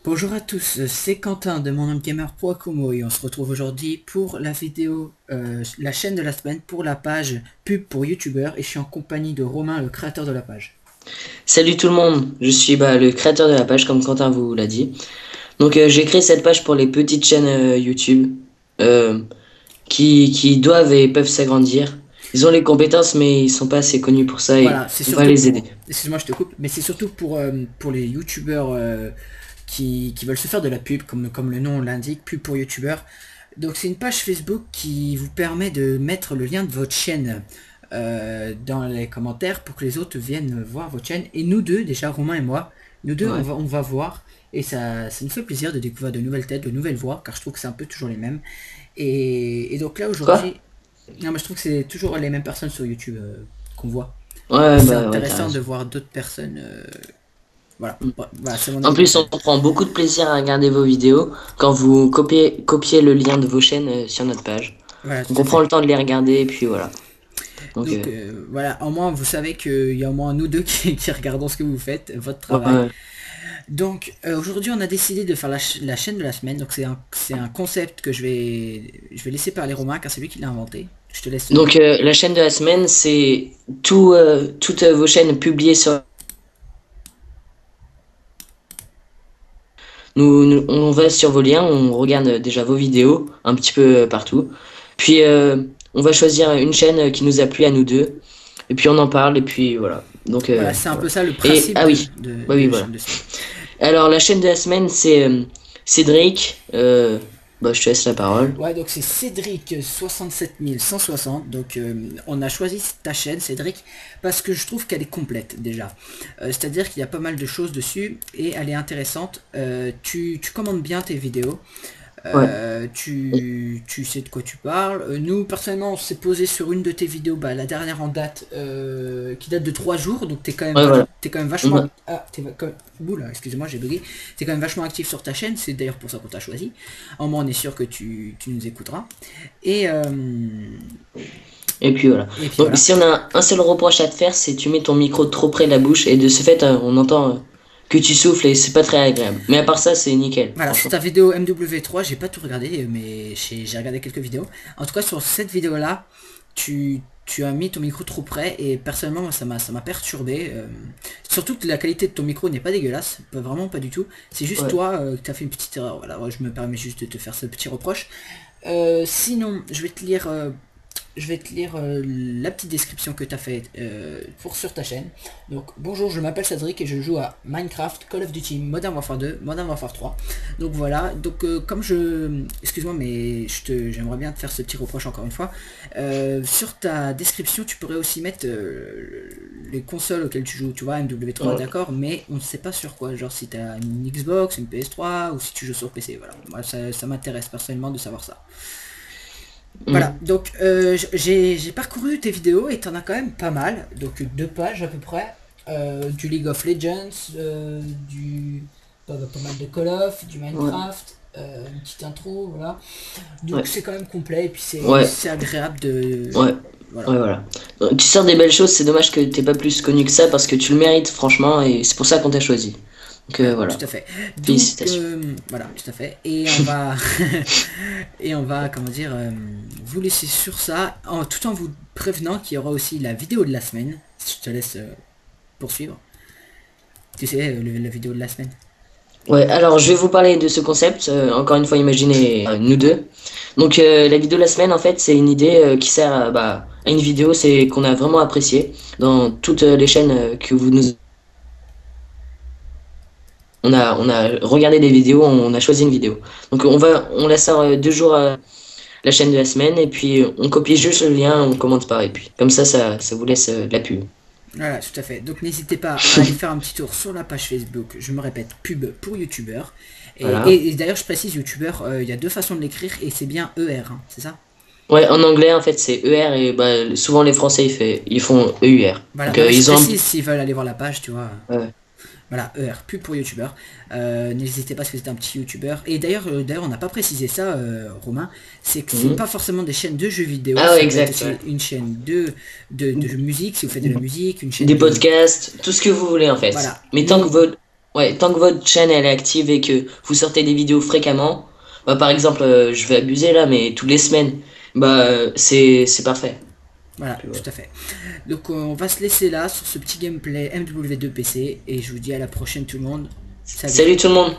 Bonjour à tous, c'est Quentin de monongamer.com et on se retrouve aujourd'hui pour la vidéo, la chaîne de la semaine pour la page pub pour youtubeur et je suis en compagnie de Romain, le créateur de la page. Salut tout le monde, je suis le créateur de la page comme Quentin vous l'a dit. Donc j'ai créé cette page pour les petites chaînes YouTube euh, qui doivent et peuvent s'agrandir. Ils ont les compétences mais ils sont pas assez connus pour ça et Voilà, c'est on va surtout les aider. pour, excuse-moi je te coupe, mais c'est surtout pour les youtubeurs qui veulent se faire de la pub, comme le nom l'indique, pub pour youtubeur. Donc c'est une page Facebook qui vous permet de mettre le lien de votre chaîne dans les commentaires pour que les autres viennent voir votre chaîne. Et nous deux, déjà Romain et moi, nous deux Ouais. on va voir. Et ça nous fait plaisir de découvrir de nouvelles têtes, de nouvelles voix, car je trouve que c'est un peu toujours les mêmes. Et donc là Quoi? aujourd'hui, non mais je trouve que c'est toujours les mêmes personnes sur YouTube qu'on voit. Et Ouais c'est bah ouais t'as intéressant de raison. voir d'autres personnes. Voilà. Mm. Voilà, c'est mon En avis plus on personnel. prend beaucoup de plaisir à regarder vos vidéos quand vous copiez le lien de vos chaînes sur notre page. Voilà, Donc tout à on prend fait. le temps de les regarder et puis voilà. Donc Donc voilà, au moins vous savez qu'il y a au moins nous deux qui regardons ce que vous faites, votre ouais, travail. ouais. Donc aujourd'hui on a décidé de faire la chaîne de la semaine. Donc c'est un concept que je vais laisser parler Romain car c'est lui qui l'a inventé. Je te laisse. Donc la chaîne de la semaine, c'est toutes vos chaînes publiées sur... on va sur vos liens, on regarde déjà vos vidéos un petit peu partout. Puis on va choisir une chaîne qui nous a plu à nous deux. Et puis on en parle et puis voilà. Donc Voilà, c'est un peu voilà. ça le Et principe ah oui, bah de oui la voilà. chaîne de semaine. Alors la chaîne de la semaine, c'est Cédric. Bah je te laisse la parole. Ouais, donc c'est Cédric 67160. Donc on a choisi ta chaîne, Cédric, parce que je trouve qu'elle est complète déjà. C'est-à-dire qu'il y a pas mal de choses dessus et elle est intéressante. Tu commandes bien tes vidéos. Ouais, Tu sais de quoi tu parles. Nous, personnellement, on s'est posé sur une de tes vidéos, bah, la dernière en date, qui date de 3 jours, donc ouais voilà. t'es quand même vachement... On Ah, oula, excusez-moi, j'ai bugué. T'es quand même vachement actif sur ta chaîne, c'est d'ailleurs pour ça qu'on t'a choisi. Au moins, on est sûr que tu nous écouteras. Et, euh, Et puis voilà. et puis Donc voilà. si on a un seul reproche à te faire, c'est tu mets ton micro trop près de la bouche et de ce fait on entend que tu souffles et c'est pas très agréable. Mais à part ça, c'est nickel, Voilà, sur franchement. ta vidéo MW3, j'ai pas tout regardé, mais j'ai regardé quelques vidéos. En tout cas, sur cette vidéo-là, tu as mis ton micro trop près et personnellement, moi, ça m'a perturbé. Surtout que la qualité de ton micro n'est pas dégueulasse, vraiment pas du tout. C'est juste Ouais. toi qui as fait une petite erreur. Voilà, ouais, je me permets juste de te faire ce petit reproche. Sinon, je vais te lire la petite description que tu as faite pour sur ta chaîne. Donc bonjour, je m'appelle Cédric et je joue à Minecraft, Call of Duty, Modern Warfare 2, Modern Warfare 3. Donc voilà, donc comme je... Excuse-moi mais j'aimerais bien te faire ce petit reproche encore une fois. Sur ta description tu pourrais aussi mettre les consoles auxquelles tu joues, tu vois, MW3 Ouais. d'accord, mais on ne sait pas sur quoi, genre si tu as une Xbox, une PS3 ou si tu joues sur PC, voilà. Moi ça m'intéresse personnellement de savoir ça. Voilà, Mm. donc j'ai parcouru tes vidéos et t'en as quand même pas mal, donc 2 pages à peu près, du League of Legends, pas mal de Call of, du Ouais. Minecraft, une petite intro, voilà. Donc Ouais. c'est quand même complet et puis Ouais. c'est agréable de... Ouais. Voilà. Ouais, voilà. Tu sors des belles choses, c'est dommage que t'aies pas plus connu que ça parce que tu le mérites, franchement, et c'est pour ça qu'on t'a choisi. Donc Voilà, tout voilà. à fait. Donc Félicitations. voilà, tout à fait. Et on va et on va comment dire vous laisser sur ça, tout en vous prévenant qu'il y aura aussi la vidéo de la semaine. Je te laisse poursuivre. Tu sais, la vidéo de la semaine. Ouais, alors je vais vous parler de ce concept. Encore une fois, imaginez nous deux. Donc la vidéo de la semaine, en fait, c'est une idée qui sert à une vidéo, c'est qu'on a vraiment apprécié dans toutes les chaînes que vous nous... on a regardé des vidéos, on a choisi une vidéo. Donc on la sort 2 jours la chaîne de la semaine et puis on copie juste le lien, on commente pas et puis comme ça vous laisse de la pub. Voilà, tout à fait. Donc n'hésitez pas à aller faire un petit tour sur la page Facebook. Je me répète, pub pour youtubeur. Voilà. Et d'ailleurs, je précise, youtubeur, il y a 2 façons de l'écrire et c'est bien ER, hein, c'est ça. Ouais, en anglais en fait c'est ER et bah, souvent les Français ils font EUR. Voilà, Donc non mais je ils ont un... précise s'ils veulent aller voir la page, tu vois. Ouais. Voilà, ER, pub pour youtubeur. N'hésitez pas si vous êtes un petit youtubeur. Et d'ailleurs, on n'a pas précisé ça, Romain. C'est que c'est Mhm. pas forcément des chaînes de jeux vidéo. Ah ouais, Ça peut être exact. aussi Ouais. une chaîne de musique si vous faites de la musique, une chaîne Des de... podcasts, tout ce que vous voulez en fait. Voilà, Mais tant que nous, votre Ouais, tant que votre chaîne elle est active et que vous sortez des vidéos fréquemment, bah, par exemple, je vais abuser là, mais toutes les semaines, bah c'est parfait. Voilà, Tu vois. tout à fait. Donc on va se laisser là sur ce petit gameplay MW2 PC et je vous dis à la prochaine tout le monde. Salut. Salut tout le monde!